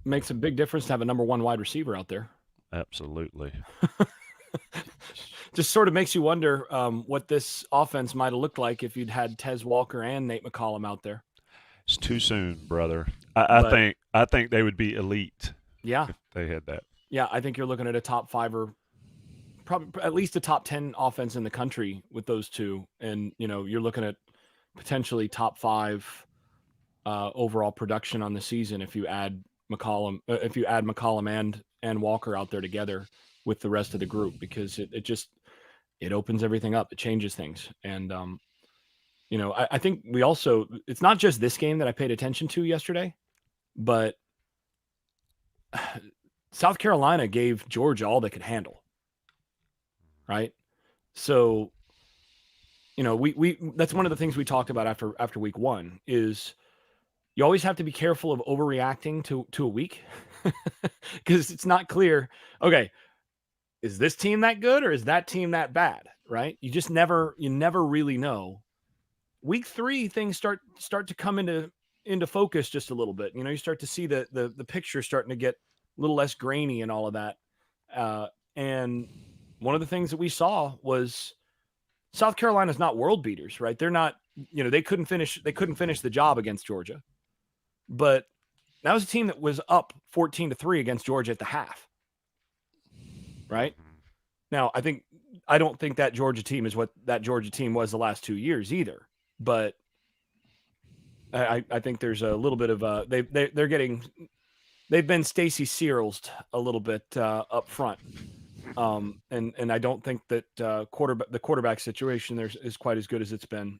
makes a big difference to have a number one wide receiver out there. Absolutely. Just sort of makes you wonder what this offense might have looked like if you'd had Tez Walker and Nate McCollum out there. It's too soon, brother. I But think I think they would be elite yeah, if they had that. yeah, I think you're looking at a top five or probably at least a top 10 offense in the country with those two. And, you're looking at potentially top five overall production on the season if you add McCollum and Walker out there together with the rest of the group, because it opens everything up. It changes things. And, I think it's not just this game that I paid attention to yesterday, but South Carolina gave Georgia all they could handle. Right. So, we that's one of the things we talked about after week one is you always have to be careful of overreacting to a week because it's not clear. Okay, is this team that good or is that team that bad? Right? You never really know. Week 3, things start to come into focus just a little bit. You start to see the picture starting to get a little less grainy and all of that. And one of the things that we saw was South Carolina's not world beaters, right? They're not, they couldn't finish the job against Georgia. But that was a team that was up 14-3 against Georgia at the half. Right? Now, I don't think that Georgia team is what that Georgia team was the last 2 years either. But I think there's a little bit of they've been Stacey Searles a little bit up front. And I don't think that the quarterback situation there is quite as good as it's been.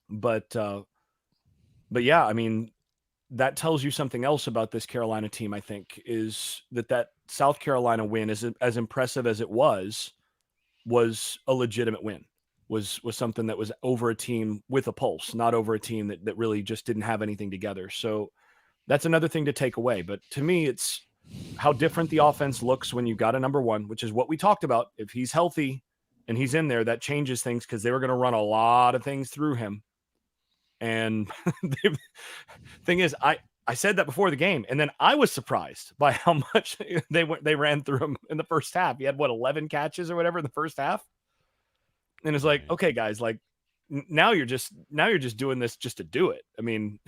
But yeah, I mean, that tells you something else about this Carolina team, I think, is that South Carolina win, as impressive as it was a legitimate win, was something that was over a team with a pulse, not over a team that really just didn't have anything together. So that's another thing to take away. But to me, it's how different the offense looks when you've got a number one, which is what we talked about. If he's healthy and he's in there, that changes things because they were going to run a lot of things through him. And the thing is, I said that before the game, and then I was surprised by how much they ran through him in the first half. He had 11 catches or whatever in the first half, and it's like, okay, guys, like now you're just doing this just to do it. I mean,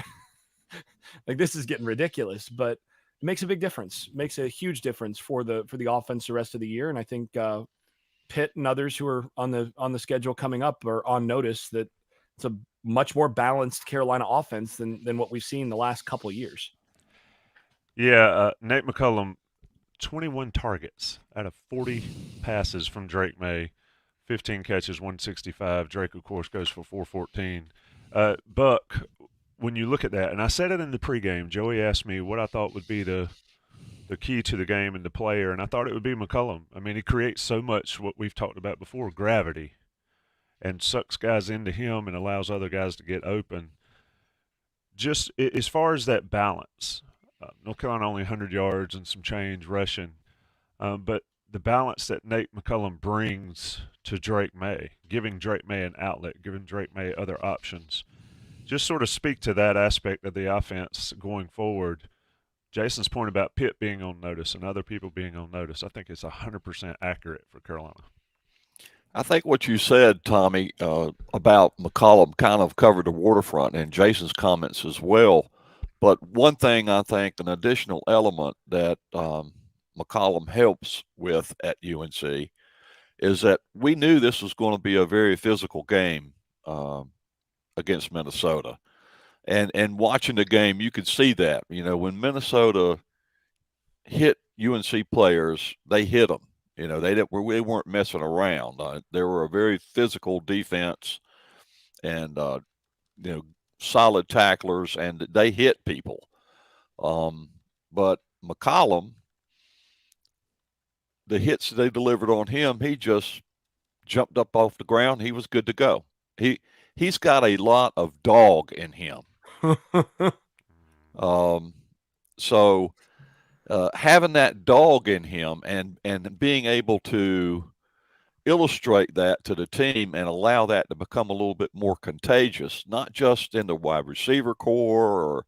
like this is getting ridiculous, but it makes a big difference. It makes a huge difference for the offense the rest of the year, and I think Pitt and others who are on the schedule coming up are on notice that it's a much more balanced Carolina offense than what we've seen the last couple of years. Yeah, Nate McCollum, 21 targets out of 40 passes from Drake Maye, 15 catches, 165. Drake, of course, goes for 414. Buck, when you look at that, and I said it in the pregame, Joey asked me what I thought would be the key to the game and the player, and I thought it would be McCollum. I mean, he creates so much what we've talked about before, gravity, and sucks guys into him and allows other guys to get open. Just as far as that balance, North Carolina only 100 yards and some change rushing, but the balance that Nate McCollum brings to Drake Maye, giving Drake Maye an outlet, giving Drake Maye other options, just sort of speak to that aspect of the offense going forward. Jason's point about Pitt being on notice and other people being on notice, I think it's 100% accurate for Carolina. I think what you said, Tommy, about McCollum kind of covered the waterfront and Jason's comments as well. But one thing I think, an additional element that McCollum helps with at UNC is that we knew this was going to be a very physical game against Minnesota. And watching the game, you could see that. You know, when Minnesota hit UNC players, they hit them. You know, they weren't messing around. They were a very physical defense and, solid tacklers, and they hit people. But McCollum, the hits they delivered on him, he just jumped up off the ground. He was good to go. He's got a lot of dog in him. So having that dog in him and being able to illustrate that to the team and allow that to become a little bit more contagious, not just in the wide receiver core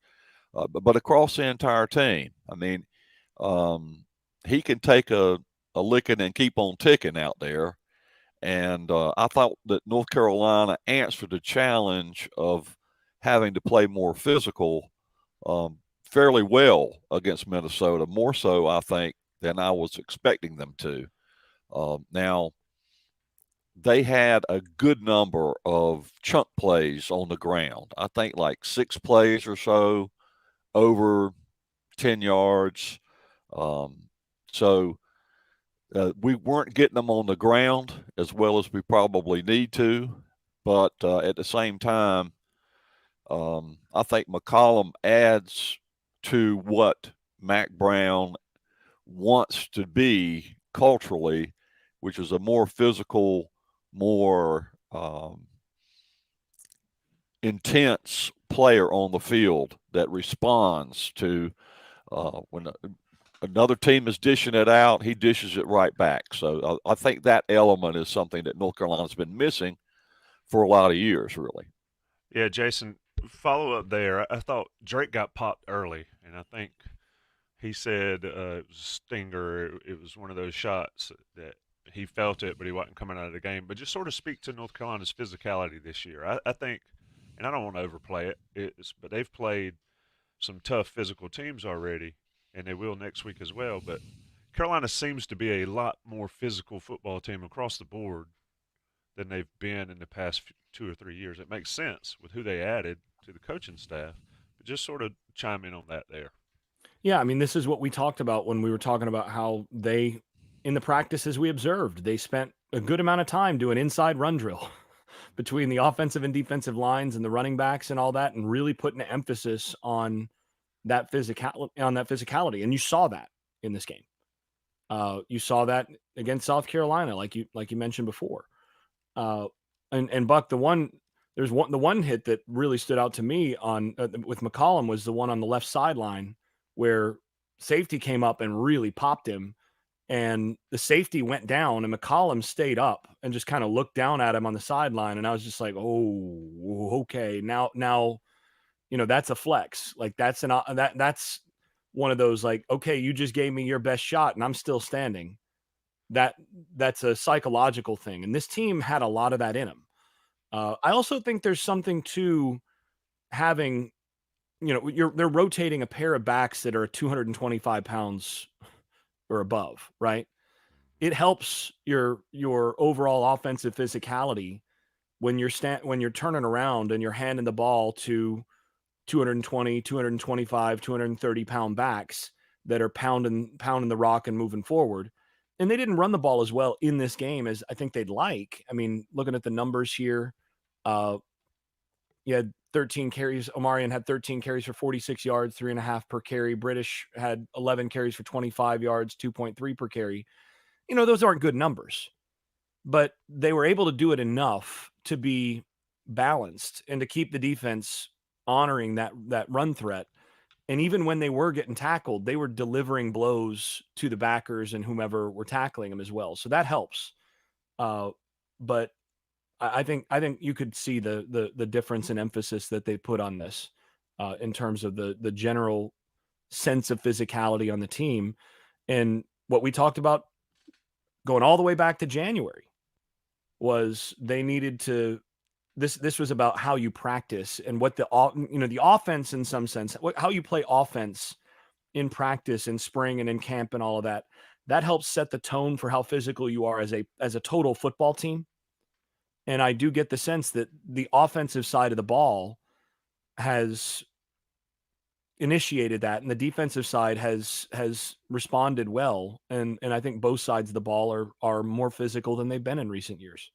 but across the entire team. I mean, he can take a licking and keep on ticking out there. And I thought that North Carolina answered the challenge of having to play more physical fairly well against Minnesota, more so, I think, than I was expecting them to. Now, they had a good number of chunk plays on the ground. I think like 6 plays or so over 10 yards. So we weren't getting them on the ground as well as we probably need to. But at the same time, I think McCollum adds to what Mac Brown wants to be culturally, which is a more physical, more intense player on the field that responds to when another team is dishing it out, he dishes it right back. So I think that element is something that North Carolina's been missing for a lot of years, really. Yeah, Jason, follow up there. I thought Drake got popped early, and I think he said it was a stinger. It was one of those shots that he felt it, but he wasn't coming out of the game. But just sort of speak to North Carolina's physicality this year. I think, and I don't want to overplay it, but they've played some tough physical teams already, and they will next week as well. But Carolina seems to be a lot more physical football team across the board than they've been in the past 2 or 3 years. It makes sense with who they added to the coaching staff, but just sort of chime in on that there. Yeah, I mean, this is what we talked about when we were talking about how they, in the practices we observed, they spent a good amount of time doing inside run drill between the offensive and defensive lines and the running backs and all that, and really putting an emphasis on that physicality. And you saw that in this game. You saw that against South Carolina, like you mentioned before. And Buck, the one hit that really stood out to me on with McCollum was the one on the left sideline where safety came up and really popped him, and the safety went down and McCollum stayed up and just kind of looked down at him on the sideline. And I was just like, oh, okay. Now, that's a flex. Like that's one of those, like, okay, you just gave me your best shot and I'm still standing. That's a psychological thing. And this team had a lot of that in them. I also think there's something to having, they're rotating a pair of backs that are 225 pounds or above, right? It helps your overall offensive physicality when you're turning around and you're handing the ball to 220, 225, 230 pound backs that are pounding the rock and moving forward. And they didn't run the ball as well in this game as I think they'd like. I mean, looking at the numbers here, you had 13 carries. Omarion had 13 carries for 46 yards, 3.5 per carry. British had 11 carries for 25 yards, 2.3 per carry. Those aren't good numbers, but they were able to do it enough to be balanced and to keep the defense honoring that run threat. And even when they were getting tackled, they were delivering blows to the backers and whomever were tackling them as well. So that helps. But I think you could see the difference in emphasis that they put on this in terms of the general sense of physicality on the team. And what we talked about going all the way back to January was they needed to, this was about how you practice and what the offense in some sense, how you play offense in practice in spring and in camp and all of that. That helps set the tone for how physical you are as a total football team. And I do get the sense that the offensive side of the ball has initiated that, and the defensive side has responded well. And I think both sides of the ball are more physical than they've been in recent years.